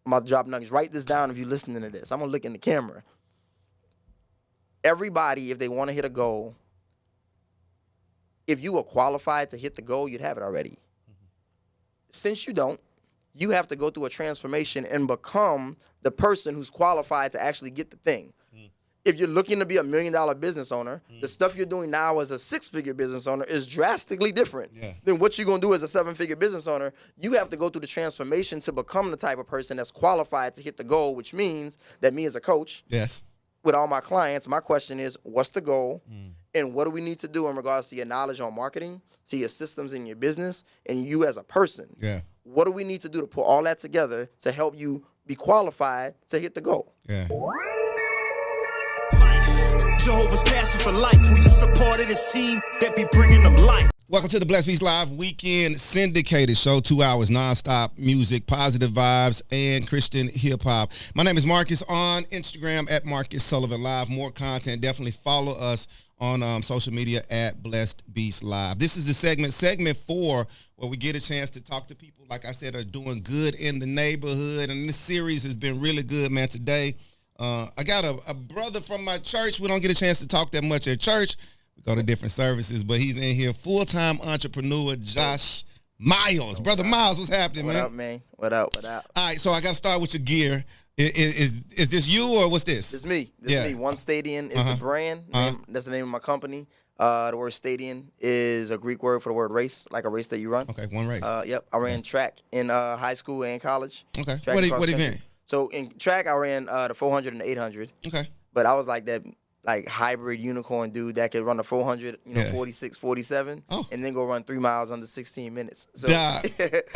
I'm about to drop nuggets. Write this down if you're listening to this. I'm going to look in the camera. Everybody, if they want to hit a goal, if you were qualified to hit the goal, you'd have it already. Since you don't, you have to go through a transformation and become the person who's qualified to actually get the thing. If you're looking to be $1 million business owner, the stuff you're doing now as a 6-figure business owner is drastically different than what you're going to do as a 7-figure business owner. You have to go through the transformation to become the type of person that's qualified to hit the goal, which means that me as a coach, with all my clients, my question is, what's the goal? And what do we need to do in regards to your knowledge on marketing, to your systems in your business, and you as a person? What do we need to do to put all that together to help you be qualified to hit the goal? Jehovah's passion for life. We just supported his team that be bringing them life. Welcome to the Blessed Beast Live Weekend Syndicated Show. 2 hours nonstop music, positive vibes, and Christian hip-hop. My name is Marcus on Instagram at Marcus Sullivan Live. More content. Definitely follow us on social media at Blessed Beast Live. This is the segment 4, where we get a chance to talk to people, like I said, are doing good in the neighborhood. And this series has been really good, man. Today, I got a brother from my church. We don't get a chance to talk that much at church. We go to different services, but he's in here. Full-time entrepreneur, Josh Miles. Brother Miles, what's happening, man? What up, man? What up? All right, so I got to start with your gear. Is this you or what's this? It's me. This is me. One Stadium is the brand. That's the name of my company. The word stadium is a Greek word for the word race, like a race that you run. Okay, one race. Yep. I ran track in high school and college. Okay. Track What event? So in track, I ran the 400 and the 800. Okay. But I was like that hybrid unicorn dude that could run the 400, 46, 47, and then go run 3 miles under 16 minutes. So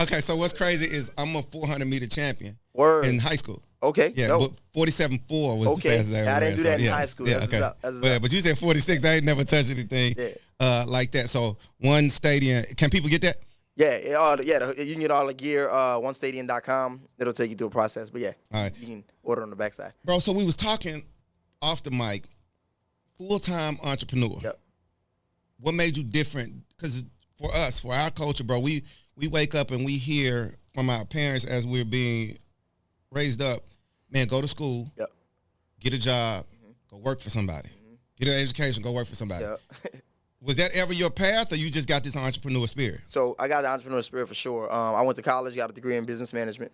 okay, so what's crazy is I'm a 400-meter champion in high school. Okay. Yeah, but 47.4 was the fastest I ever ran. I didn't do that in high school. Yeah, okay. But you said 46. I ain't never touched anything like that. So One Stadium, can people get that? Yeah, you can get all the gear, onestadium.com. It'll take you through a process, but all right. You can order on the backside. Bro, so we was talking off the mic, full-time entrepreneur. Yep. What made you different? Because for us, for our culture, bro, we wake up and we hear from our parents as we're being raised up, man, go to school, get a job, go work for somebody. Get an education, go work for somebody. Was that ever your path, or you just got this entrepreneur spirit? So I got the entrepreneur spirit for sure. I went to college, got a degree in business management.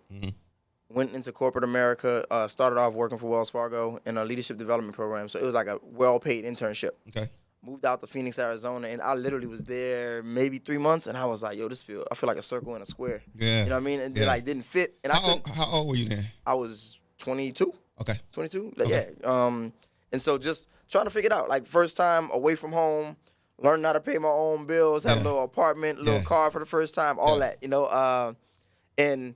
Went into corporate America, started off working for Wells Fargo in a leadership development program. So it was like a well-paid internship. Okay. Moved out to Phoenix, Arizona, and I literally was there maybe 3 months, and I was like, yo, I feel like a circle in a square. Yeah. You know what I mean? And it didn't fit. And how old were you then? I was 22. Okay. 22? Okay. Yeah. And so just trying to figure it out. Like, first time away from home, learning how to pay my own bills, have a little apartment, a little car for the first time, all that, and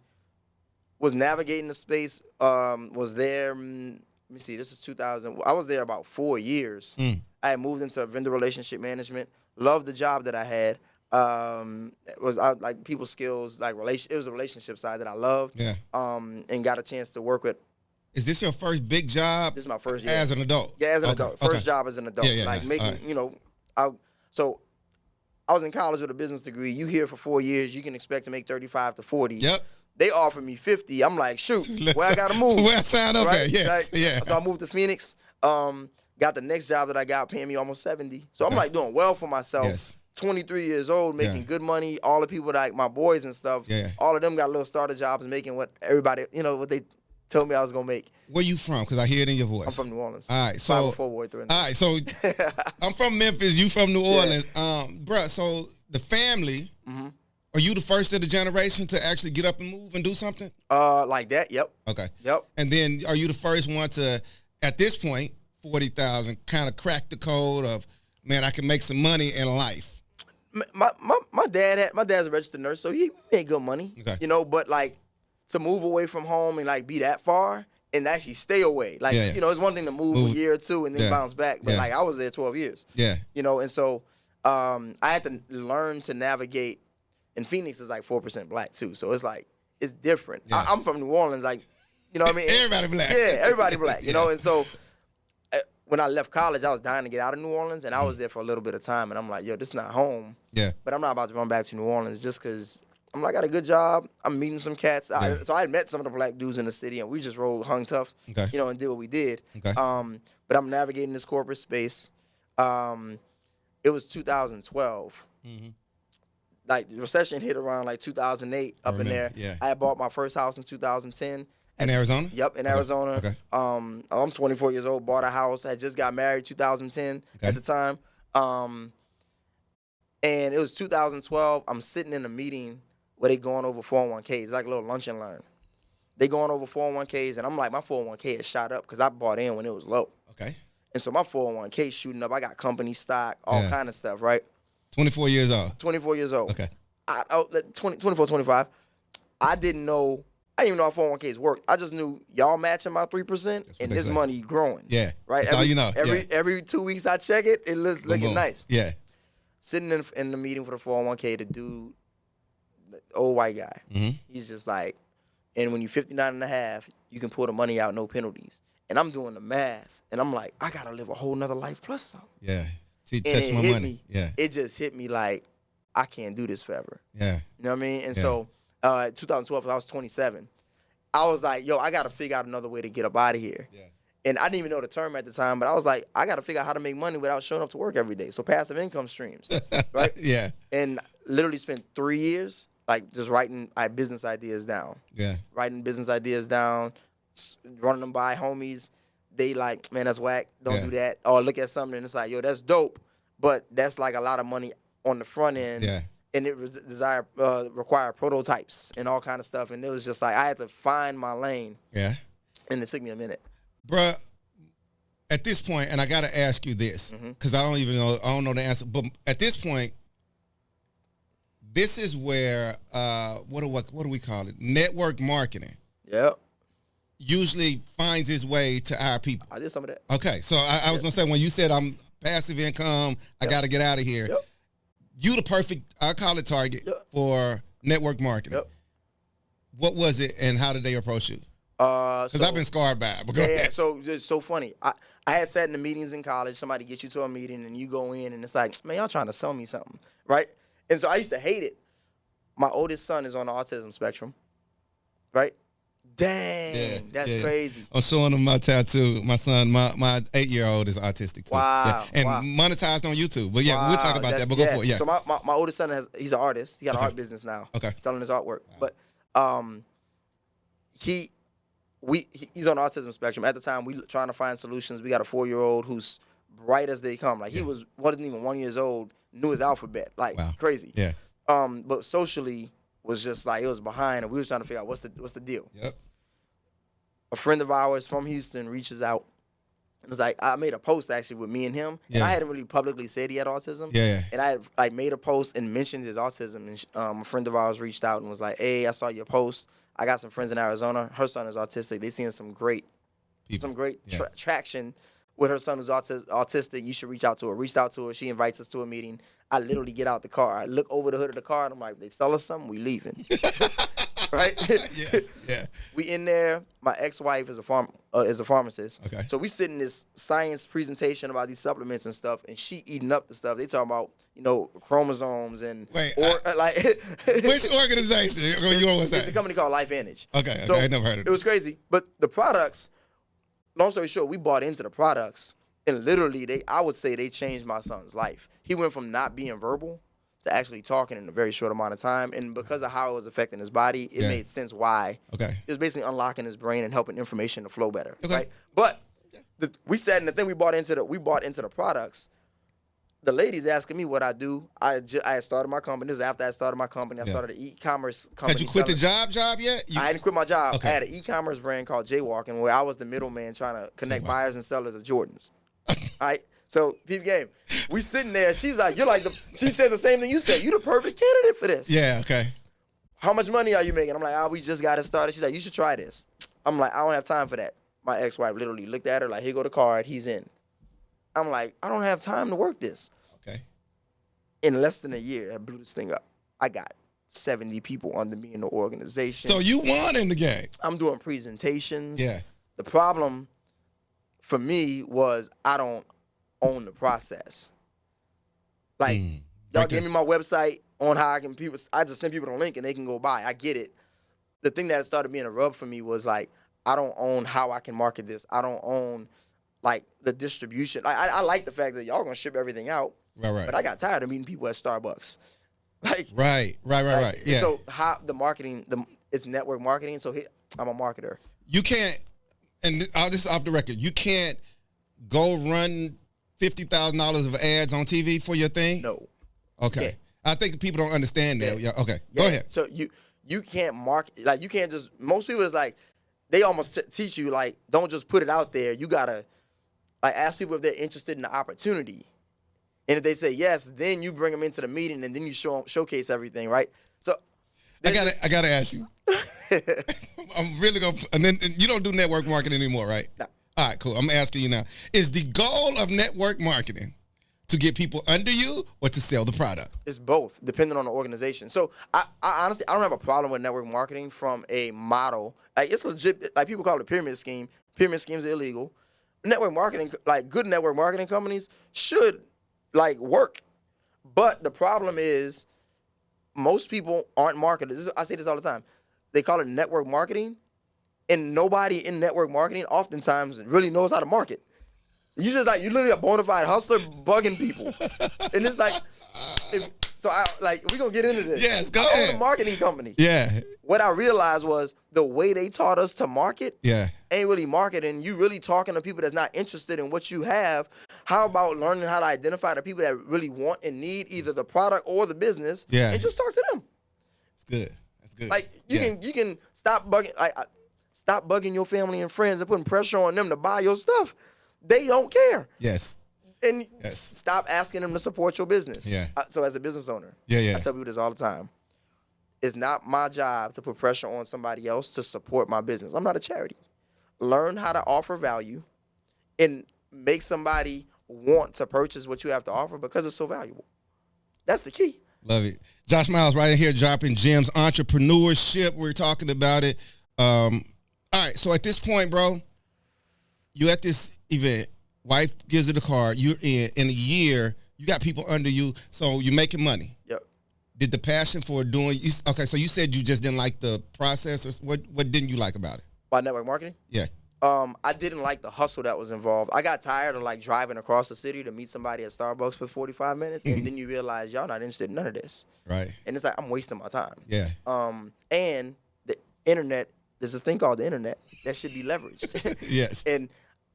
was navigating the space, was there, let me see, this is 2000. I was there about 4 years. I had moved into vendor relationship management, loved the job that I had. Like people skills, it was a relationship side that I loved. Yeah. And got a chance to work with. Is this your first big job? This is my first year. As an adult? Yeah, as an adult. First job as an adult. So I was in college with a business degree. You here for 4 years, you can expect to make 35 to 40. Yep. They offered me 50. I'm like, shoot, where I gotta move? Where I sign up at? Yes. Yeah. So I moved to Phoenix. Got the next job that I got paying me almost 70. So I'm like doing well for myself. Yes. 23 years old, making good money. All the people my boys and stuff, all of them got little starter jobs making what everybody, what they told me I was gonna make. Where you from? Because I hear it in your voice. I'm from New Orleans. All right, so I'm from Memphis. You from New Orleans, bruh. So the family, are you the first of the generation to actually get up and move and do something? Like that. Yep. Okay. Yep. And then are you the first one to, at this point, 40,000, kind of crack the code of, man, I can make some money in life? My dad's a registered nurse, so he made good money. Okay. But to move away from home and be that far and actually stay away. It's one thing to move a year or two and then bounce back. But I was there 12 years. Yeah. And so I had to learn to navigate, and Phoenix is 4% black too. So it's different. Yeah. I'm from New Orleans, you know what I mean? Everybody black. Yeah, everybody black, and so when I left college, I was dying to get out of New Orleans, and I was there for a little bit of time, and I'm like, yo, this is not home. Yeah. But I'm not about to run back to New Orleans just because I'm like, I got a good job. I'm meeting some cats. Yeah. So I had met some of the black dudes in the city, and we just hung tough, Okay. and did what we did. Okay. But I'm navigating this corporate space. It was 2012. Like the recession hit around like 2008 up in there. Yeah. I had bought my first house in 2010. In Arizona? Yep, in Arizona. Okay. I'm 24 years old. Bought a house. I just got married 2010 at the time. And it was 2012. I'm sitting in a meeting where they going over 401ks. It's like a little lunch and learn. They going over 401ks, and I'm like, my 401k has shot up because I bought in when it was low. Okay. And so my 401k shooting up. I got company stock, all kind of stuff, right? 24 years old. 24 years old. Okay. 24, 25. I didn't even know how 401ks worked. I just knew y'all matching my 3% and this money growing. Yeah. Right? That's all you know. Every 2 weeks I check it, it looks looking nice. Yeah. Sitting in the meeting for the 401k, the dude, the old white guy, he's just like, and when you're 59 and a half, you can pull the money out, no penalties. And I'm doing the math, and I'm like, I got to live a whole nother life plus some. Yeah. See, And touch it my hit money. me. Yeah. It just hit me like, I can't do this forever. Yeah. You know what I mean? And Yeah. so, 2012, I was 27. I was like, yo, I got to figure out another way to get up out of here. Yeah. And I didn't even know the term at the time, but I was like, I got to figure out how to make money without showing up to work every day. So passive income streams, right? Yeah. And literally spent 3 years, like just writing business ideas down. Yeah. Writing business ideas down, running them by homies. They like, man, that's whack. Don't do that. Or look at something and it's like, yo, that's dope. But that's like a lot of money on the front end. Yeah. And it required prototypes and all kind of stuff. And it was just like, I had to find my lane. Yeah. And it took me a minute. Bruh, at this point, and I got to ask you this, because I don't know the answer, but at this point, this is where, what do we call it? Network marketing Yep. usually finds its way to our people. I did some of that. Okay, so I was going to say, when you said I'm passive income, I got to get out of here. Yep. You the perfect, I call it target for network marketing. Yep. What was it and how did they approach you? Because I've been scarred by it. But go ahead. So it's so funny. I had sat in the meetings in college. Somebody gets you to a meeting and you go in and it's like, man, y'all trying to sell me something, right? And so I used to hate it. My oldest son is on the autism spectrum, right? Dang, that's crazy. I'm showing him my tattoo. My son, my 8-year-old is autistic too. Wow. Yeah. And wow. monetized on YouTube. But yeah, we'll talk about that. But go for it. Yeah. So my oldest son he's an artist. He got an art business now. Okay. Selling his artwork. But he's on the autism spectrum. At the time, we trying to find solutions. We got a 4-year-old who's bright as they come. Like he wasn't even 1 year old, knew his alphabet. Like crazy. Yeah. But socially was just like it was behind, and we was trying to figure out what's the deal. Yep. A friend of ours from Houston reaches out and was like, I made a post actually with me and him, and I hadn't really publicly said he had autism. Yeah. And I had like made a post and mentioned his autism, and a friend of ours reached out and was like, hey, I saw your post. I got some friends in Arizona. Her son is autistic. They seeing some great traction with her son who's autistic. You should reach out to her. Reached out to her. She invites us to a meeting. I literally get out the car. I look over the hood of the car, and I'm like, they sell us something, we leaving. Right? Yes. Yeah. We in there. My ex-wife is a pharmacist. Okay. So we sit in this science presentation about these supplements and stuff, and she eating up the stuff. They talking about, chromosomes and Wait, like which organization? It's a company called LifeVantage. Okay. So I never heard of it. It was crazy. But the products, long story short, we bought into the products, and literally I would say they changed my son's life. He went from not being verbal to actually talking in a very short amount of time. And because of how it was affecting his body, it made sense why. Okay. It was basically unlocking his brain and helping information to flow better. Okay. Right? But we sat in the thing, we bought into the products. The lady's asking me what I do. I had started my company. This was after I started my company. I started an e-commerce company. Had you quit the job yet? I hadn't quit my job. Okay. I had an e-commerce brand called Jaywalking where I was the middleman trying to connect buyers and sellers of Jordans. All right? So, peep game. We sitting there. She's like, she said the same thing you said. You the perfect candidate for this. Yeah, okay. How much money are you making? I'm like, we just got it started. She's like, you should try this. I'm like, I don't have time for that. My ex-wife literally looked at her like, here go the card. He's in. I'm like, I don't have time to work this. Okay. In less than a year, I blew this thing up. I got 70 people under me in the organization. So you won in the game. I'm doing presentations. Yeah. The problem for me was I don't own the process. Like, y'all gave me my website. on how I just send people the link and they can go buy. I get it. The thing that started being a rub for me was like, I don't own how I can market this. I don't own like the distribution. I like the fact that y'all gonna ship everything out. Right. But I got tired of meeting people at Starbucks. Like Right. Yeah. So how the marketing, it's network marketing. So I'm a marketer. You can't, and I'll just off the record, you can't go run $50,000 of ads on TV for your thing? No. Okay. Yeah. I think people don't understand that. Yeah. Okay. Yeah. Go ahead. So you can't market, like you can't just, most people is like, they almost teach you like, don't just put it out there. You gotta like ask people if they're interested in the opportunity. And if they say yes, then you bring them into the meeting and then you showcase everything, right? So I gotta ask you. I'm really gonna, and then you don't do network marketing anymore, right? No. All right, cool. I'm asking you now. Is the goal of network marketing to get people under you or to sell the product? It's both, depending on the organization. So I honestly, I don't have a problem with network marketing from a model. Like it's legit. Like people call it a pyramid scheme. Pyramid schemes are illegal. Network marketing, like good network marketing companies, should like work. But the problem is, most people aren't marketers. I say this all the time. They call it network marketing, and nobody in network marketing oftentimes really knows how to market. You just like, you literally a bona fide hustler bugging people. And it's like, we're going to get into this. Yes, go I own ahead. a marketing company. Yeah. What I realized was the way they taught us to market Yeah. ain't really marketing. You really talking to people that's not interested in what you have. How about learning how to identify the people that really want and need either the product or the business, Yeah. and just talk to them. That's good. That's good. Like you Yeah. can stop bugging, stop bugging your family and friends and putting pressure on them to buy your stuff. They don't care. Yes. And Yes. stop asking them to support your business. Yeah. So as a business owner, Yeah. I tell people this all the time. It's not my job to put pressure on somebody else to support my business. I'm not a charity. Learn how to offer value and make somebody want to purchase what you have to offer because it's so valuable. That's the key. Love it. Josh Miles right in here dropping gems. Entrepreneurship. We're talking about it. All right. So at this point, bro, you at this event. Wife gives it a car. You're in a year. You got people under you. So you're making money. Yep. Did the passion for doing okay? So you said you just didn't like the process, or what didn't you like about it? By network marketing? Yeah. I didn't like the hustle that was involved. I got tired of like driving across the city to meet somebody at Starbucks for 45 minutes, and then you realize y'all not interested in none of this. Right. And it's like I'm wasting my time. Yeah. And the internet, there's this thing called the internet that should be leveraged. Yes. And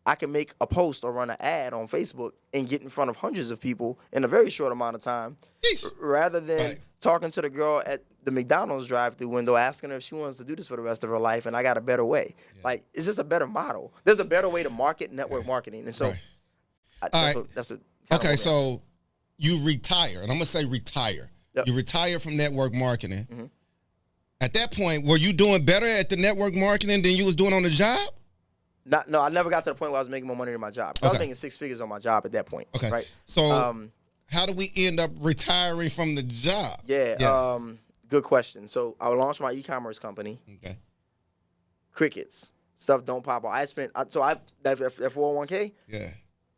I can make a post or run an ad on Facebook and get in front of hundreds of people in a very short amount of time, Yeesh. rather than Right. talking to the girl at the McDonald's drive-through window, asking her if she wants to do this for the rest of her life, and I got a better way. Like, it's just a better model. There's a better way to market network marketing. And so Right. that's what Okay, so you retire, and I'm gonna say retire. Yep. You retire from network marketing. At that point, were you doing better at the network marketing than you was doing on the job? No, I never got to the point where I was making more money than my job. I was making 6 figures on my job at that point. Okay. Right. So how do we end up retiring from the job? Yeah. Good question. So I launched my e-commerce company. Okay. Crickets. Stuff don't pop out. That 401k, Yeah.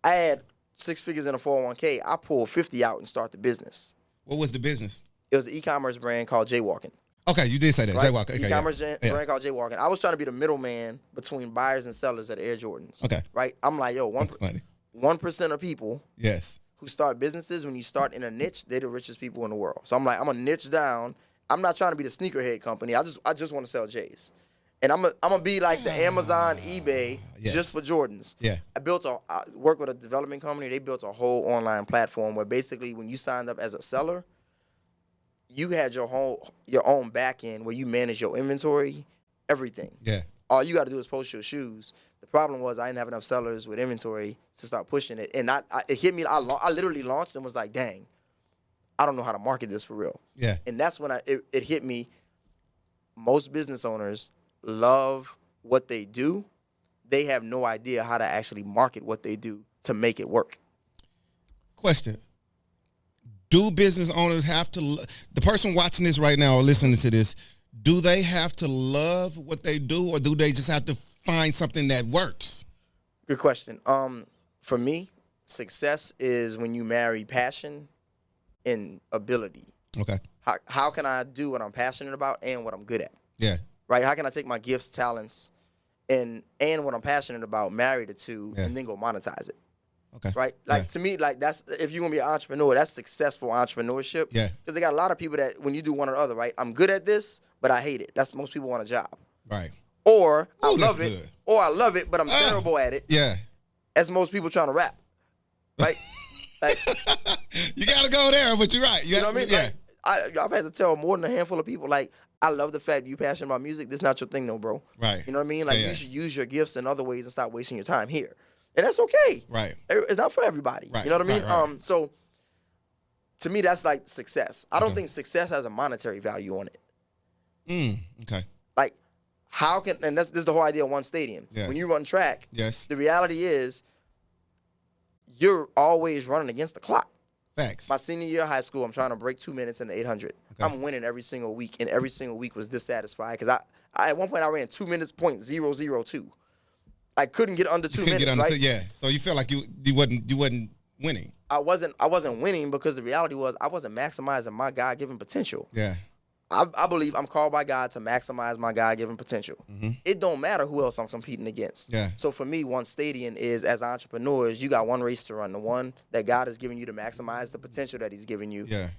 I had 6 figures in a 401k. I pulled 50 out and start the business. What was the business? It was an e-commerce brand called Jaywalking. Okay, you did say that. Right? Jaywalker. Okay, E-commerce yeah. brand called Jaywalking. I was trying to be the middleman between buyers and sellers at Air Jordans. Okay. Right? I'm like, yo, That's funny. 1% of people Yes. who start businesses, when you start in a niche, they're the richest people in the world. So I'm like, I'm gonna niche down. I'm not trying to be the sneakerhead company. I just want to sell J's. And I'm gonna be like the Amazon, eBay, Yes. just for Jordans. Yeah. I worked with a development company. They built a whole online platform where basically when you signed up as a seller, you had your own back end where you manage your inventory, everything. Yeah. All you got to do is post your shoes. The problem was I didn't have enough sellers with inventory to start pushing it. And it hit me. I literally launched and was like, dang, I don't know how to market this for real. Yeah. And that's when it hit me. Most business owners love what they do. They have no idea how to actually market what they do to make it work. Question. Do business owners have to, the person watching this right now or listening to this, do they have to love what they do, or do they just have to find something that works? Good question. For me, success is when you marry passion and ability. Okay. How can I do what I'm passionate about and what I'm good at? Yeah. Right? How can I take my gifts, talents, and what I'm passionate about, marry the two, Yeah. and then go monetize it? Okay. Right? Like to me, like that's if you're gonna be an entrepreneur, that's successful entrepreneurship. Yeah. Because they got a lot of people that when you do one or the other, right? I'm good at this, but I hate it. That's most people want a job. Right. Or I Ooh, love that's it, good. or I love it, but I'm terrible at it. Yeah. As most people trying to rap, right? Like, You gotta go there, but you're right. you know what I mean? Yeah. Like, I've had to tell more than a handful of people, like, I love the fact you passionate about music. This not your thing, no, bro. Right. You know what I mean? Like, Yeah. you should use your gifts in other ways and stop wasting your time here. And that's okay. Right. It's not for everybody. Right, You know what I mean? right. So to me, that's like success. I don't think success has a monetary value on it. Okay. Like, how can, and this is the whole idea of one stadium. Yeah. When you run track, Yes. the reality is you're always running against the clock. Facts. My senior year of high school, I'm trying to break 2 minutes in the 800. Okay. I'm winning every single week, and every single week was dissatisfied because I at one point I ran 2 minutes .002. I couldn't get under 2 Couldn't minutes. get under Right? yeah. So you felt like you wasn't winning. I wasn't winning because the reality was I wasn't maximizing my God-given potential. Yeah. I believe I'm called by God to maximize my God-given potential. Mm-hmm. It don't matter who else I'm competing against. Yeah. So for me, one stadium is, as entrepreneurs, you got one race to run, the one that God has given you to maximize the potential that he's given you. Yeah.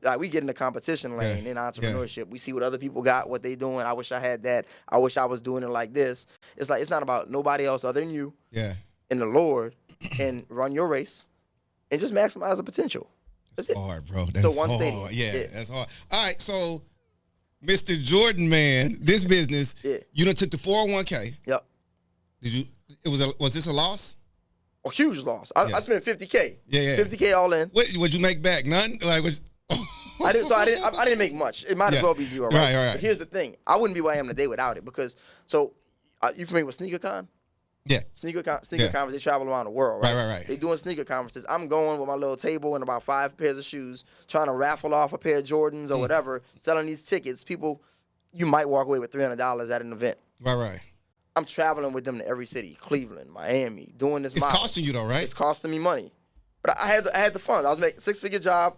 Like we get in the competition lane Yeah. in entrepreneurship. We see what other people got, what they doing. I wish I had that. I wish I was doing it like this. It's like, it's not about nobody else other than you Yeah. and the Lord, and run your race and just maximize the potential. That's it. Hard, bro. That's one hard. stadium. Yeah, Yeah. that's hard. All right, so Mr. Jordan, man, this business, Yeah. you done took the 401k. Yep. Did you? Was this a loss? A huge loss. Yeah. I spent $50K. Yeah, yeah. $50K all in. What would you make back? None. Like was. I didn't make much. It might as Yeah. well be zero, right? Right. But here's the thing. I wouldn't be where I am today without it because, you familiar with SneakerCon? Yeah. Sneaker Yeah. conference, they travel around the world, right? Right. They doing sneaker conferences. I'm going with my little table and about 5 pairs of shoes, trying to raffle off a pair of Jordans or whatever, selling these tickets. People, you might walk away with $300 at an event. Right. I'm traveling with them to every city, Cleveland, Miami, doing this It's model. costing you though, right? It's costing me money. But I had the fun. I was making a 6-figure job,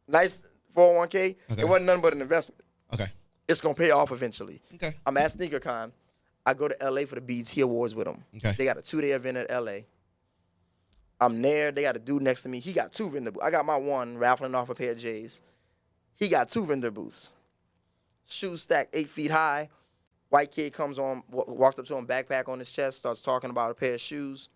nice 401k. Okay. It wasn't nothing but an investment. Okay. It's going to pay off eventually. Okay. I'm at SneakerCon. I go to LA for the BET Awards with them. Okay. They got a 2-day event at LA. I'm there. They got a dude next to me. He got 2 vendor booths. I got my one raffling off a pair of J's. He got 2 vendor booths. Shoes stacked 8 feet high. White kid comes on, walks up to him, backpack on his chest, starts talking about a pair of shoes.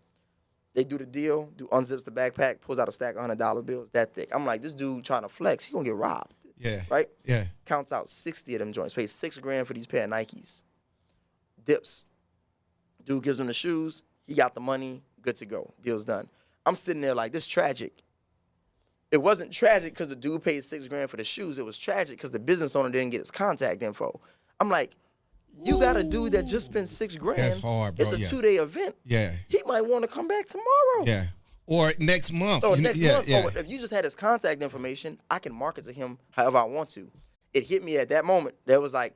They do the deal, unzips the backpack, pulls out a stack of $100 bills that thick. I'm like, this dude trying to flex. He gonna get robbed, Yeah. right? Yeah. Counts out 60 of them joints, pays $6,000 for these pair of Nikes. Dips. Dude gives him the shoes. He got the money. Good to go. Deal's done. I'm sitting there like, this is tragic. It wasn't tragic because the dude paid $6,000 for the shoes. It was tragic because the business owner didn't get his contact info. I'm like, you got a dude that just spent $6,000. That's hard, bro. It's a Yeah. 2-day event. Yeah. He might want to come back tomorrow. Yeah. Or next month. So You know- next yeah, month, Yeah. or if you just had his contact information, I can market to him however I want to. It hit me at that moment. There was like,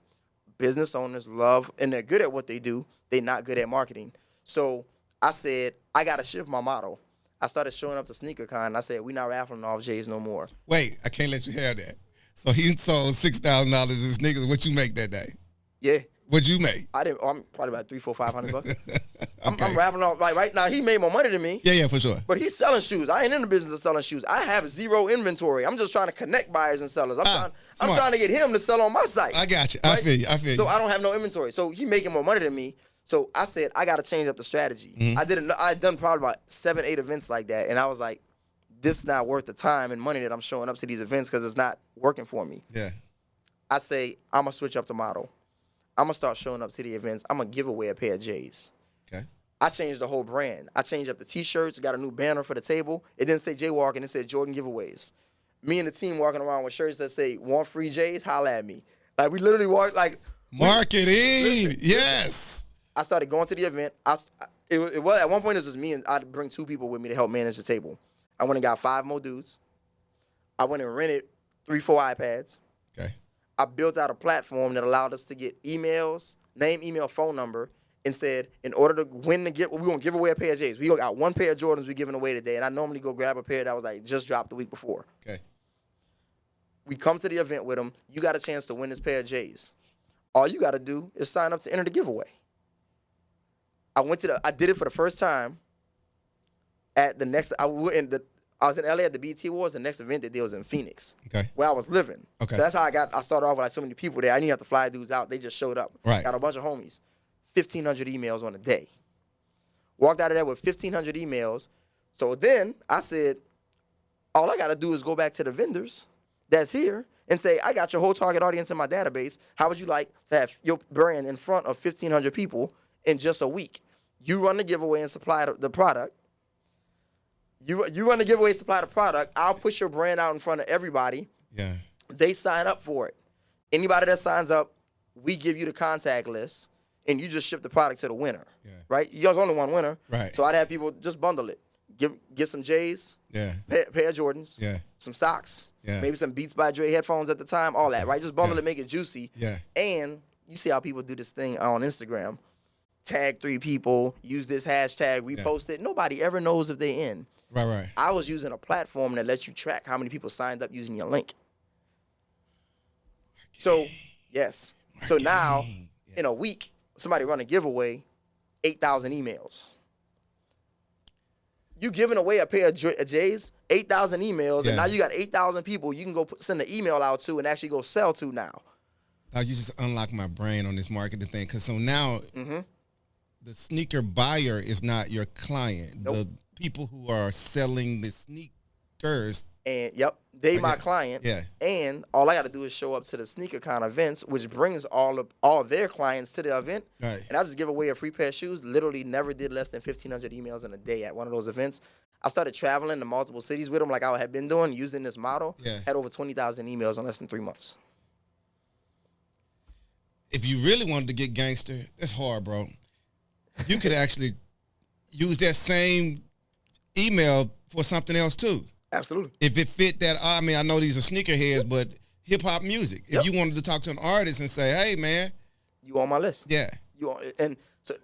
business owners love, and they're good at what they do. They're not good at marketing. So I said, I got to shift my model. I started showing up to SneakerCon. I said, we not raffling off J's no more. Wait, I can't let you have that. So he sold $6,000 in sneakers. What you make that day? Yeah. What'd you make? I'm probably about $300, $400, $500. Okay. I'm raffling off. Like right now, he made more money than me. Yeah, for sure. But he's selling shoes. I ain't in the business of selling shoes. I have zero inventory. I'm just trying to connect buyers and sellers. I'm smart. trying to get him to sell on my site. I got you. I right? feel you. So I don't have no inventory. So he making more money than me. So I said I got to change up the strategy. Mm-hmm. I'd done probably about 7, 8 events like that, and I was like, this is not worth the time and money that I'm showing up to these events because it's not working for me. Yeah. I say I'm gonna switch up the model. I'm gonna start showing up to the events. I'm gonna give away a pair of J's. Okay. I changed the whole brand. I changed up the T-shirts, got a new banner for the table. It didn't say Jaywalking, it said Jordan Giveaways. Me and the team walking around with shirts that say, want free J's? Holla at me. Like, we literally walked, like... Marketing. Yes. I started going to the event. It was at one point, it was just me, and I'd bring 2 people with me to help manage the table. I went and got 5 more dudes. I went and rented 3, 4 iPads. Okay. I built out a platform that allowed us to get emails, name, email, phone number, and said, in order to win the gift, we're going to give away a pair of J's. We got 1 pair of Jordans we're giving away today, and I normally go grab a pair that was like just dropped the week before. Okay. We come to the event with them. You got a chance to win this pair of J's. All you got to do is sign up to enter the giveaway. I did it for the first time at the next. I was in LA at the BET Awards. The next event they did was in Phoenix, where I was living. Okay. So that's how I started off with like so many people there. I didn't have to fly dudes out. They just showed up. Right. Got a bunch of homies. 1,500 emails on a day. Walked out of there with 1,500 emails. So then I said, all I got to do is go back to the vendors that's here and say, I got your whole target audience in my database. How would you like to have your brand in front of 1,500 people in just a week? You run the giveaway and supply the product. You run the giveaway and supply the product. I'll push your brand out in front of everybody. Yeah. They sign up for it. Anybody that signs up, we give you the contact list, and you just ship the product to the winner. Yeah. Right? There's only one winner. Right. So I'd have people just bundle it. Get some J's. Yeah. Pair of Jordans. Yeah. Some socks. Yeah. Maybe some Beats by Dre headphones at the time. All that. Right? Just bundle it, make it juicy. Yeah. And you see how people do this thing on Instagram. Tag 3 people. Use this hashtag. Repost it. Nobody ever knows if they in. Right. I was using a platform that lets you track how many people signed up using your link. So, yes. So now, in a week, somebody run a giveaway, 8,000 emails. You giving away a pair of J's, 8,000 emails, and now you got 8,000 people you can go send an email out to and actually go sell to now. You just unlock my brain on this marketing thing. Because so now the sneaker buyer is not your client. Nope. The people who are selling the sneakers. And, they my client. Yeah. And all I got to do is show up to the SneakerCon events, which brings all their clients to the event. Right. And I just give away a free pair of shoes. Literally never did less than 1,500 emails in a day at one of those events. I started traveling to multiple cities with them like I had been doing, using this model. Yeah. Had over 20,000 emails in less than 3 months. If you really wanted to get gangster, that's hard, bro. You could actually use that same email for something else too. Absolutely. If it fit that, I mean, I know these are sneakerheads, but hip hop music. If you wanted to talk to an artist and say, "Hey, man, you on my list." Yeah. And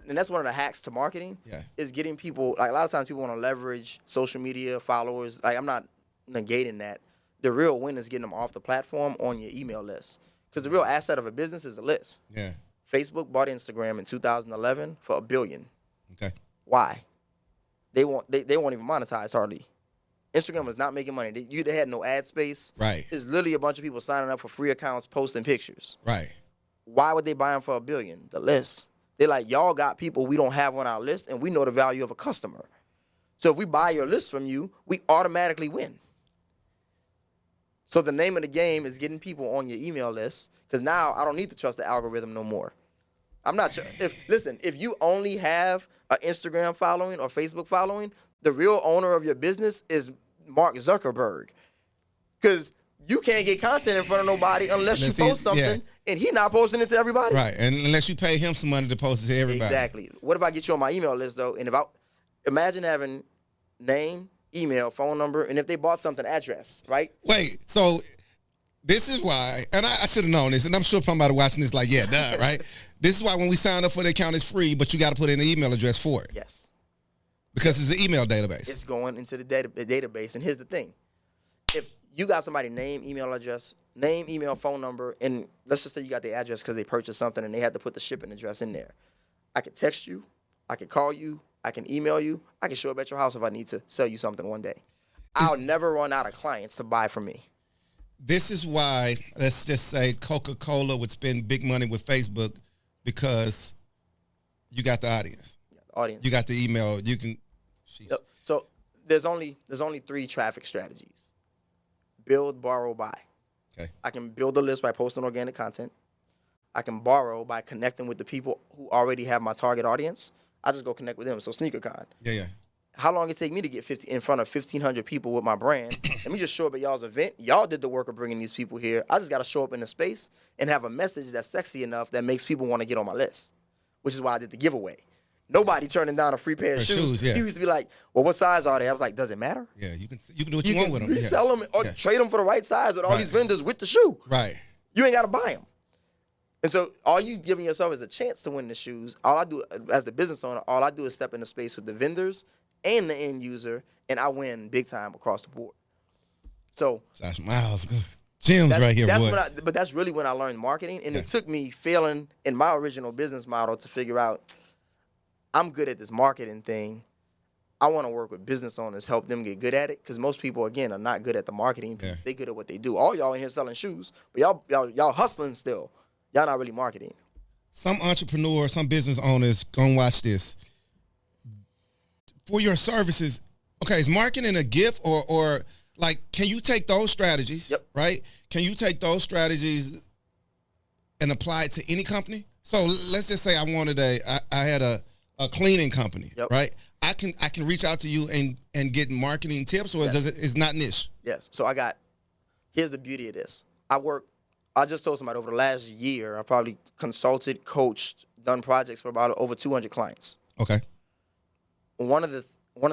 that's one of the hacks to marketing. Yeah. Is getting people, like a lot of times people want to leverage social media followers. Like I'm not negating that. The real win is getting them off the platform on your email list. Because the real asset of a business is the list. Yeah. Facebook bought Instagram in 2011 for $1 billion. Okay. Why? They won't even monetize hardly. Instagram was not making money. They had no ad space. Right. It's literally a bunch of people signing up for free accounts, posting pictures. Right. Why would they buy them for $1 billion? The list. They're like, y'all got people we don't have on our list, and we know the value of a customer. So if we buy your list from you, we automatically win. So the name of the game is getting people on your email list, because now I don't need to trust the algorithm no more. I'm not sure. If you only have an Instagram following or Facebook following, the real owner of your business is Mark Zuckerberg. Because you can't get content in front of nobody unless you post something, and he not posting it to everybody. Right, and unless you pay him some money to post it to everybody. Exactly. What if I get you on my email list, though, and imagine having name, email, phone number, and if they bought something, address, right? Wait, so this is why, and I should have known this, and I'm sure somebody watching this like, yeah, duh, right? This is why when we sign up for the account, it's free, but you got to put in an email address for it. Yes. Because it's an email database. It's going into the database, and here's the thing. If you got somebody's name, email, phone number, and let's just say you got the address because they purchased something and they had to put the shipping address in there. I could text you, I could call you, I can email you, I can show up at your house if I need to sell you something one day. I'll never run out of clients to buy from me. This is why, let's just say Coca-Cola would spend big money with Facebook because you got the audience. Yeah, the audience. You got the email. You can. So there's only 3 traffic strategies. Build, borrow, buy. Okay. I can build a list by posting organic content. I can borrow by connecting with the people who already have my target audience. I just go connect with them. So SneakerCon. Yeah. How long it take me to get in front of 1,500 people with my brand? Let me just show up at y'all's event. Y'all did the work of bringing these people here. I just got to show up in the space and have a message that's sexy enough that makes people want to get on my list, which is why I did the giveaway. Nobody turning down a free pair of shoes. Yeah. He used to be like, well, what size are they? I was like, does it matter? Yeah, you can do what you want with them. Resell them or trade them for the right size with all these vendors with the shoe. Right. You ain't got to buy them. And so all you giving yourself is a chance to win the shoes. All I do as the business owner, all I do is step into space with the vendors and the end user, and I win big time across the board. So Josh Miles, Gems right here, that's boy. but that's really when I learned marketing, and Yeah. it took me failing in my original business model to figure out I'm good at this marketing thing. I want to work with business owners, help them get good at it, because most people, again, are not good at the marketing piece. Yeah. They good at what they do. All y'all in here selling shoes, but y'all hustling still. Y'all not really marketing. Some entrepreneurs, some business owners gonna watch this. For your services, okay, is marketing a gift or like, can you take those strategies, Yep. right? Can you take those strategies and apply it to any company? So let's just say I had a cleaning company, Yep. right? I can reach out to you and get marketing tips, or Yes. it's not niche? Yes. So here's the beauty of this. I just told somebody over the last year, I probably consulted, coached, done projects for about over 200 clients. Okay. One of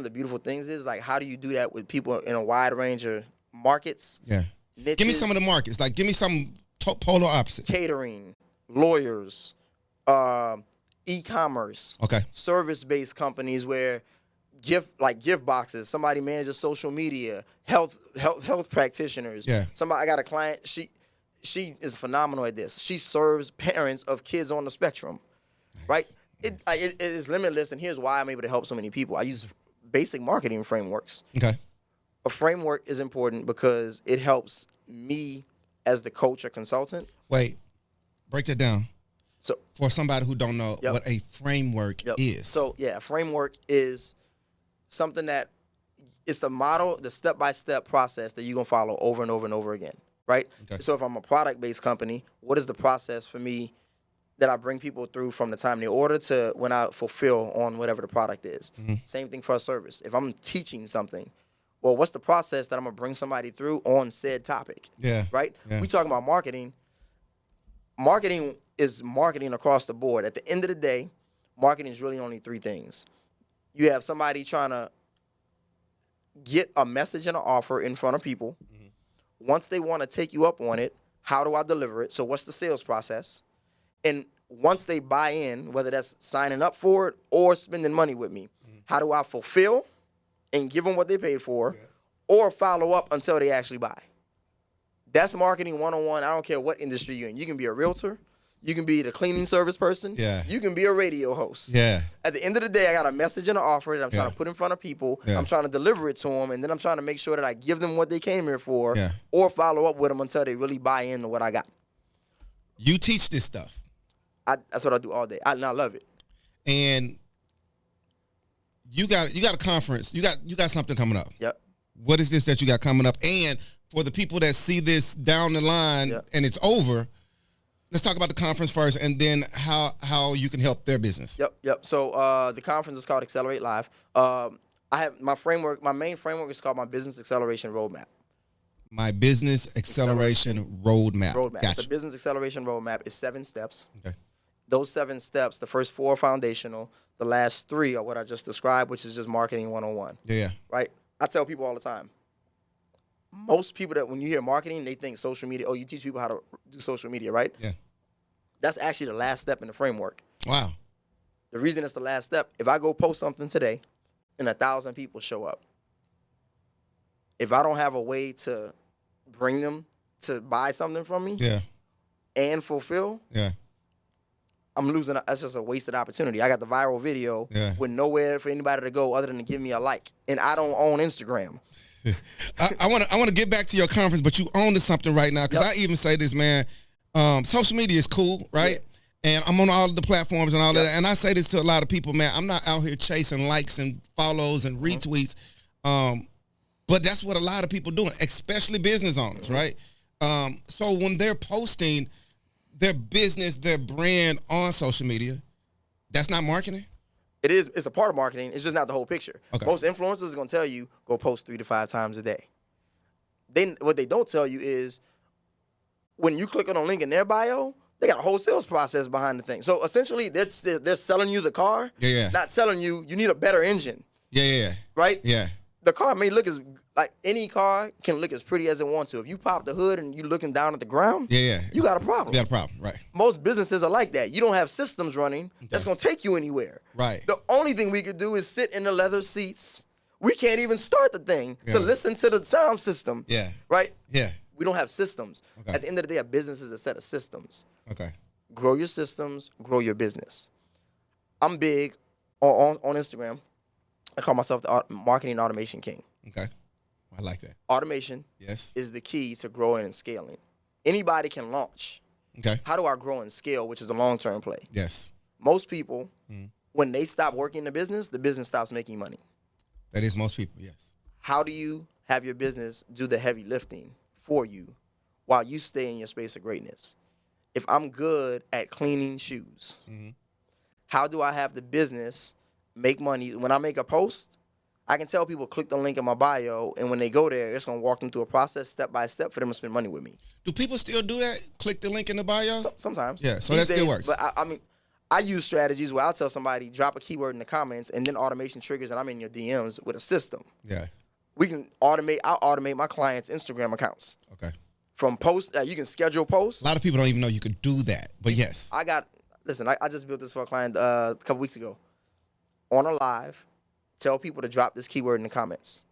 the beautiful things is, like, how do you do that with people in a wide range of markets? Yeah. Niches, Give me some of the markets. Like, give me some polar opposite. catering, lawyers, e-commerce, Okay. service-based companies where gift boxes, somebody manages social media, health practitioners. Yeah. I got a client, she is phenomenal at this. She serves parents of kids on the spectrum, right? It is limitless, and here's why I'm able to help so many people. I use basic marketing frameworks. Okay. A framework is important because it helps me as the coach or consultant. Wait. Break that down So for somebody who don't know Yep. what a framework Yep. is. So yeah, a framework is something that it's the model, the step-by-step process that you're gonna follow over and over and over again, right? Okay. So if I'm a product-based company, what is the process for me that I bring people through from the time they order to when I fulfill on whatever the product is? Mm-hmm. Same thing for a service. If I'm teaching something, well, what's the process that I'm gonna bring somebody through on said topic? Yeah. Right? Yeah. We talking about marketing. Marketing is marketing across the board. At the end of the day, marketing is really only three things. You have somebody trying to get a message and an offer in front of people. Once they want to take you up on it, how do I deliver it? So what's the sales process? And once they buy in, whether that's signing up for it or spending money with me, how do I fulfill and give them what they paid for, or follow up until they actually buy? That's marketing 101. I don't care what industry you're in. You can be a realtor. You can be the cleaning service person. Yeah. You can be a radio host. Yeah. At the end of the day, I got a message and an offer that I'm trying Yeah. to put in front of people. Yeah. I'm trying to deliver it to them, and then I'm trying to make sure that I give them what they came here for, Yeah. or follow up with them until they really buy into what I got. You teach this stuff, That's what I do all day. I love it. and you got a conference. You got something coming up. Yep. What is this that you got coming up? And for the people that see this down the line Yep. and it's over, let's talk about the conference first, and then how you can help their business. Yep. So the conference is called Accelerate Live. I have my framework. My main framework is called my Business Acceleration Roadmap. My business acceleration roadmap. It's Gotcha. a business acceleration roadmap. It's 7 steps. Okay. Those 7 steps, the first 4 are foundational. The last 3 are what I just described, which is just marketing 101. Yeah. Right? I tell people all the time. Most people that when you hear marketing, they think social media. Oh, you teach people how to do social media, right? Yeah. That's actually the last step in the framework. Wow. The reason it's the last step, if I go post something today and 1,000 people show up, if I don't have a way to bring them to buy something from me Yeah. and fulfill, Yeah. I'm losing. That's just a wasted opportunity. I got the viral video Yeah. with nowhere for anybody to go other than to give me a like, and I don't own Instagram. I want to get back to your conference, but you own to something right now, because Yep. I even say this, man. Social media is cool, right? And I'm on all of the platforms and all Yep. that. And I say this to a lot of people, man. I'm not out here chasing likes and follows and retweets. But that's what a lot of people doing, especially business owners, right? So when they're posting their business, their brand on social media, that's not marketing? It is. It's a part of marketing. It's just not the whole picture. Okay. Most influencers are gonna tell you go post 3 to 5 times a day. Then what they don't tell you is when you click on a link in their bio, they got a whole sales process behind the thing. So essentially, they're selling you the car, Yeah. not telling you you need a better engine, Yeah. right? Yeah. The car may look as like any car can look as pretty as it wants to. If you pop the hood and you looking down at the ground, Yeah. you got a problem. You got a problem, right? Most businesses are like that. You don't have systems running that's gonna take you anywhere. Right. The only thing we could do is sit in the leather seats. We can't even start the thing Yeah. to listen to the sound system. Yeah. Right? Yeah. We don't have systems. Okay. At the end of the day, a business is a set of systems. Okay. Grow your systems, grow your business. I'm big on Instagram. I call myself the marketing automation king. Okay. I like that. Automation Yes. is the key to growing and scaling. Anybody can launch. Okay. How do I grow and scale, which is the long-term play? Yes. Most people, when they stop working the business stops making money. That is most people. Yes. How do you have your business do the heavy lifting for you while you stay in your space of greatness? If I'm good at cleaning shoes, how do I have the business make money? When I make a post, I can tell people click the link in my bio, and when they go there, it's going to walk them through a process step by step for them to spend money with me. Do people still do that? Click the link in the bio? Sometimes. Yeah, so These that still days, works. But I mean, I use strategies where I'll tell somebody, drop a keyword in the comments, and then automation triggers, and I'm in your DMs with a system. Yeah. I'll automate my clients' Instagram accounts. Okay. From post, you can schedule posts. A lot of people don't even know you could do that, but yes. I just built this for a client a couple weeks ago. On a live, tell people to drop this keyword in the comments.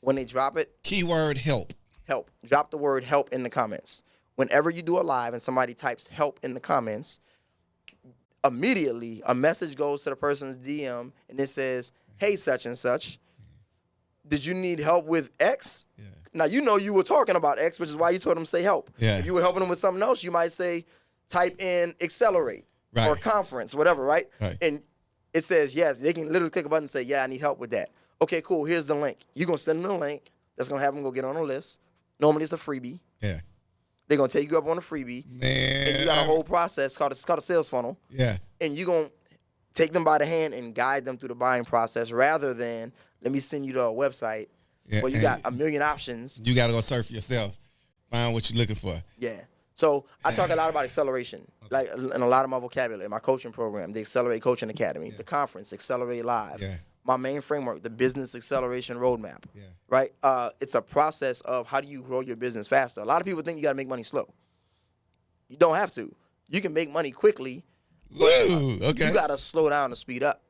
When they drop it, Keyword help. help. Drop the word help in the comments. Whenever you do a live and somebody types help in the comments, immediately a message goes to the person's DM and it says, hey, such and such, did you need help with X? Yeah. Now, you were talking about X, which is why you told them to say help. Yeah. If you were helping them with something else, you might say type in accelerate or Right. conference, whatever, right? Right. And it says yes. They can literally click a button and say, yeah, I need help with that. Okay, cool. Here's the link. You're going to send them the link. That's going to have them go get on a list. Normally, it's a freebie. Yeah. They're going to take you up on a freebie. Man. And you got a whole process called a sales funnel. Yeah. And you're going to take them by the hand and guide them through the buying process rather than let me send you to a website Yeah, where you and got a million options. You got to go surf yourself. Find what you're looking for. Yeah. So I talk a lot about acceleration, like in a lot of my vocabulary, my coaching program, the Accelerate Coaching Academy, the conference, Accelerate Live, Yeah. my main framework, the Business Acceleration Roadmap, Yeah. right? It's a process of how do you grow your business faster. A lot of people think you got to make money slow. You don't have to. You can make money quickly. Woo. Okay. You got to slow down to speed up.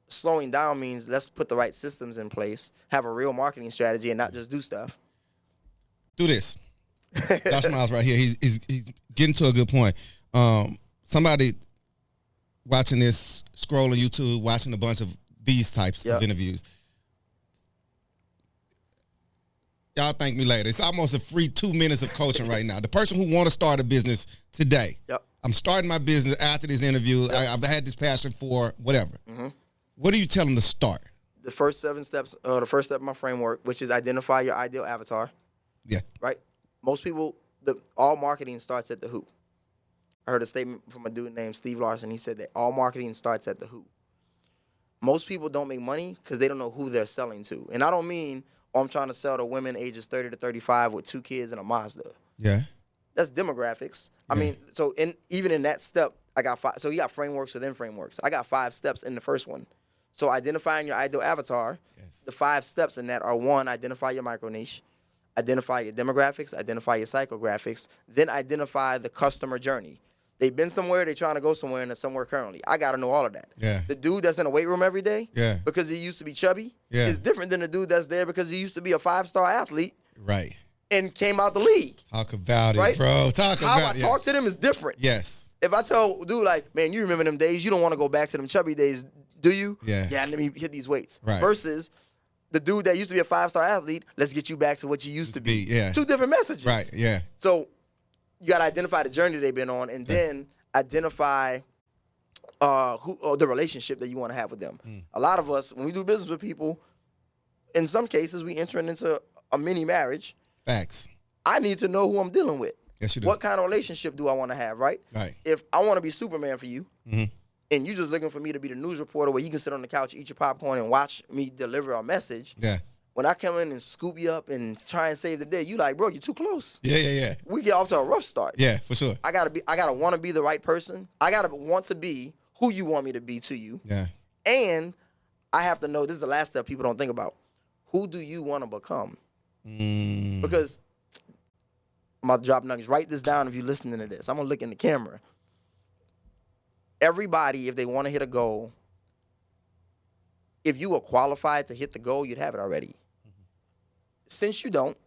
Slowing down means let's put the right systems in place, have a real marketing strategy, and not just do stuff. Do this. Josh Miles right here. He's getting to a good point. Somebody watching this, scrolling YouTube, watching a bunch of these types Yep. of interviews. Y'all thank me later. It's almost a free 2 minutes of coaching right now. The person who want to start a business today. Yep. I'm starting my business after this interview. I've had this passion for whatever. Mm-hmm. What do you tell them to start? The first 7 steps, the first step of my framework, which is identify your ideal avatar. Yeah. Right? Most people, all marketing starts at the who. I heard a statement from a dude named Steve Larson. He said that all marketing starts at the who. Most people don't make money because they don't know who they're selling to. And I don't mean, I'm trying to sell to women ages 30 to 35 with 2 kids and a Mazda. Yeah. That's demographics. I mean, so even in that step, I got 5. So you got frameworks within frameworks. I got 5 steps in the first one. So identifying your ideal avatar, the 5 steps in that are 1, identify your micro niche, identify your demographics, identify your psychographics, then identify the customer journey. They've been somewhere, they're trying to go somewhere, and they're somewhere currently. I got to know all of that. Yeah. The dude that's in a weight room every day Yeah. because he used to be chubby Yeah. is different than the dude that's there because he used to be a 5-star athlete Right. and came out the league. Talk about it, Right? bro. Talk How about I it. talk to them is different. Yes. If I tell dude like, man, you remember them days, you don't want to go back to them chubby days, do you? Yeah. Yeah, let me hit these weights. Right. Versus the dude that used to be a 5-star athlete, let's get you back to what you used to be. Yeah. 2 different messages. Right. Yeah. So you got to identify the journey they've been on and then identify the relationship that you want to have with them. A lot of us, when we do business with people, in some cases, we enter into a mini marriage. Facts. I need to know who I'm dealing with. Yes, you do. What kind of relationship do I want to have, right? Right. If I want to be Superman for you, Mm-hmm. and you just looking for me to be the news reporter where you can sit on the couch, eat your popcorn, and watch me deliver a message, Yeah. when I come in and scoop you up and try and save the day, you like, bro, you're too close. Yeah. Yeah. Yeah. We get off to a rough start. Yeah. For sure. I gotta want to be the right person. I gotta want to be who you want me to be to you. Yeah. And I have to know, this is the last step people don't think about. Who do you want to become? Mm. Because I'm about to drop nuggets. Write this down if you're listening to this. I'm gonna look in the camera. Everybody, if they want to hit a goal, if you were qualified to hit the goal, you'd have it already. Since you don't,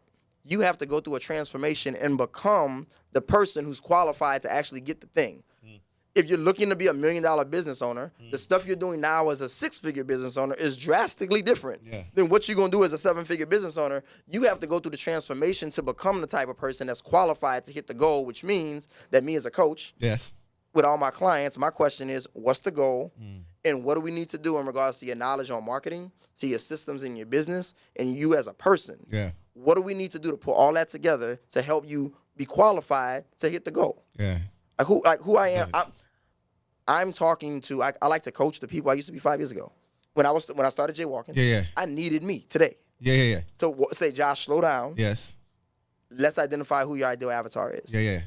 you have to go through a transformation and become the person who's qualified to actually get the thing. If you're looking to be $1 million business owner, the stuff you're doing now as a 6-figure business owner is drastically different than what you're going to do as a 7-figure business owner. You have to go through the transformation to become the type of person that's qualified to hit the goal, which means that me as a coach, Yes. with all my clients, my question is, what's the goal? And what do we need to do in regards to your knowledge on marketing, to your systems in your business, and you as a person? Yeah. What do we need to do to put all that together to help you be qualified to hit the goal? Yeah. Like who I am. I'm talking to. I like to coach the people I used to be 5 years ago. When I started jaywalking, Yeah. I needed me today. Yeah. So say, Josh, slow down. Yes. Let's identify who your ideal avatar is. Yeah.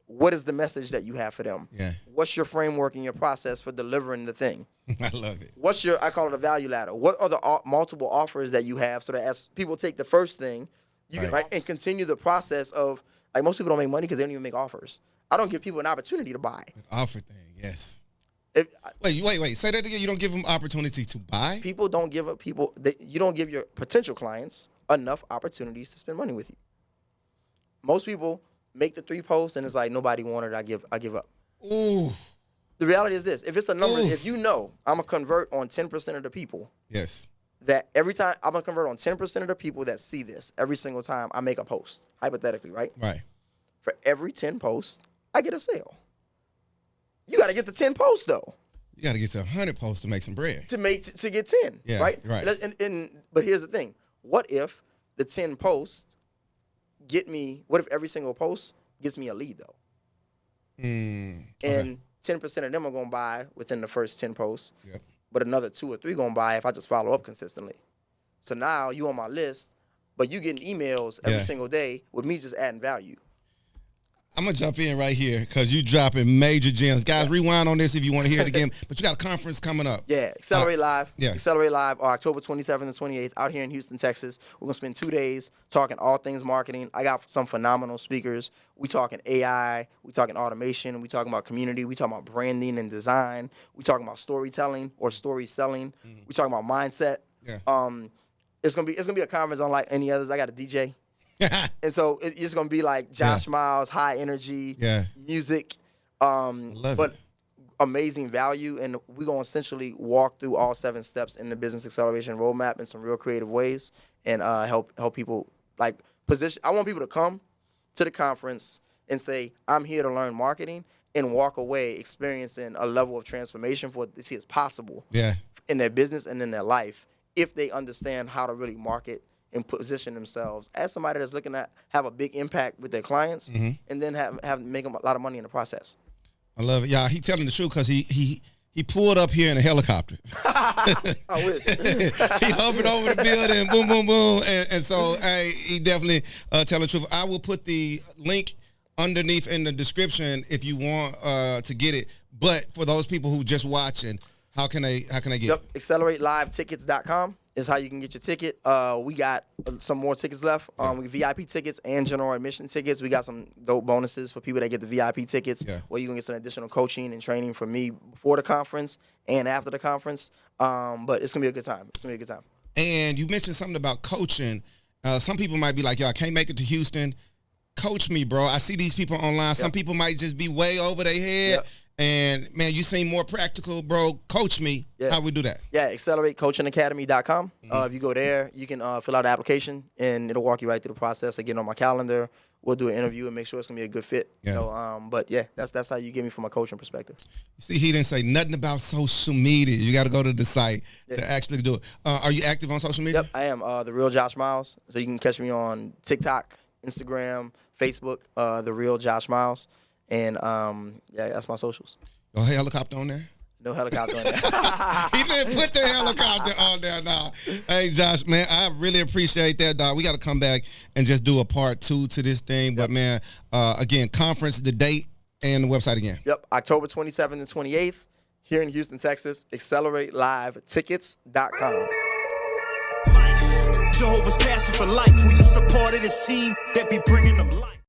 What is the message that you have for them? Yeah. What's your framework and your process for delivering the thing? I love it. What's your, I call it a value ladder. What are the multiple offers that you have so that as people take the first thing, you can and continue the process of, like, most people don't make money because they don't even make offers. I don't give people an opportunity to buy. An offer thing, yes. If, Wait. Say that again. You don't give them opportunity to buy? people don't give up you don't give your potential clients enough opportunities to spend money with you. Most people make the 3 posts and it's like, nobody wanted it, I give up. Ooh. The reality is this: if it's a number, Ooh. if you know I'm gonna convert on 10% of the people, Yes. that every time I'm gonna convert on 10% of the people that see this every single time I make a post, hypothetically, right? Right. For every 10 posts, I get a sale. You got to get the 10 posts though You got to get to 100 posts to make some bread. to get 10, Yeah, right? right. But here's the thing: what if the 10 posts get me? What if every single post gets me a lead though? And 10% of them are gonna buy within the first 10 posts. Yep. But another 2 or 3 gonna buy if I just follow up consistently. So now you on my list, but you getting emails every Yeah. single day with me just adding value. I'm going to jump in right here because you dropping major gems. Guys, rewind on this if you want to hear it again. But you got a conference coming up. Yeah, Accelerate Live. yeah. Accelerate Live, October 27th and 28th out here in Houston, Texas. We're going to spend 2 days talking all things marketing. I got some phenomenal speakers. We talking AI. We talking automation. We talking about community. We talking about branding and design. We talking about storytelling or story selling. We talking about mindset. Yeah. It's gonna be a conference unlike any others. I got a DJ. And so it's just gonna be like Josh Miles, high energy, music, but amazing value. And we're gonna essentially walk through all 7 steps in the business acceleration roadmap in some real creative ways and help people like position. I want people to come to the conference and say, I'm here to learn marketing, and walk away experiencing a level of transformation for what they see as possible in their business and in their life if they understand how to really market and position themselves as somebody that's looking to have a big impact with their clients and then have make them a lot of money in the process. I love it. Yeah, he telling the truth because he pulled up here in a helicopter. I wish. He hovered over the building, boom, boom, boom. And so he definitely telling the truth. I will put the link underneath in the description if you want to get it. But for those people who just watching, how can they get it? AccelerateLiveTickets.com is how you can get your ticket. We got some more tickets left. We VIP tickets and general admission tickets. We got some dope bonuses for people that get the VIP tickets, where you can get some additional coaching and training from me before the conference and after the conference. But it's gonna be a good time. It's gonna be a good time. And you mentioned something about coaching. Some people might be like, yo, I can't make it to Houston. Coach me, bro. I see these people online. Some people might just be way over their head. And, man, you seem more practical, bro. Coach me. How we do that? Yeah, AccelerateCoachingAcademy.com. If you go there, you can fill out the application, and it'll walk you right through the process of getting on my calendar. We'll do an interview and make sure it's going to be a good fit. But, yeah, that's how you get me from a coaching perspective. You see, he didn't say nothing about social media. You got to go to the site to actually do it. Are you active on social media? Yep, I am. The Real Josh Miles. So you can catch me on TikTok, Instagram, Facebook, The Real Josh Miles. And, that's my socials. No helicopter on there? No helicopter on there. He said put the helicopter on there now. Hey, Josh, man, I really appreciate that, dog. We got to come back and just do a part 2 to this thing. But, man, again, conference, the date, and the website again. Yep, October 27th and 28th here in Houston, Texas. AccelerateLiveTickets.com. Jehovah's passion for life. We just supported his team that be bringing them life.